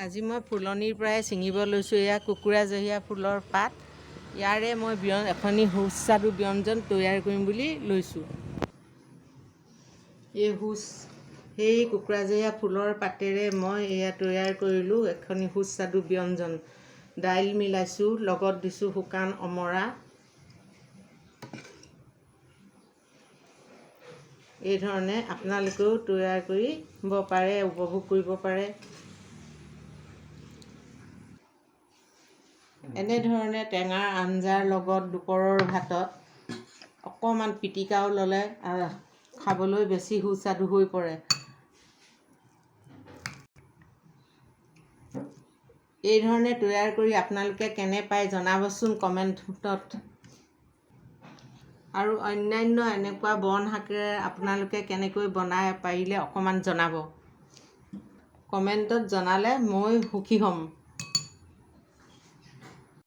আজি মই ফুলনিৰ পৰাই ছিঙিব লৈছোঁ এয়া কুকুৰাজহীয়া ফুলৰ পাত। ইয়াৰে মই এখনি সুস্বাদু ব্যঞ্জন তৈয়াৰ কৰিম বুলি লৈছোঁ। এই সেই কুকুৰাজহীয়া ফুলৰ পাতেৰে মই এয়া তৈয়াৰ কৰিলোঁ এখনি সুস্বাদু ব্যঞ্জন। দাইল মিলাইছোঁ, লগত দিছোঁ শুকান অমৰা। এই ধৰণে আপোনালোকেও তৈয়াৰ কৰিব পাৰে, উপভোগ কৰিব পাৰে। এনেধৰণে টেঙাৰ আঞ্জাৰ লগত দুপৰৰ ভাতত অকণমান পিটিকাও ল'লে খাবলৈ বেছি সুস্বাদু হৈ পৰে। এই ধৰণে তৈয়াৰ কৰি আপোনালোকে কেনে পায় জনাবচোন কমেণ্টত। আৰু অন্যান্য এনেকুৱা বন শাকেৰে আপোনালোকে কেনেকৈ বনাই পাৰিলে অকণমান জনাব। কমেণ্টত জনালে মই সুখী হ'ম।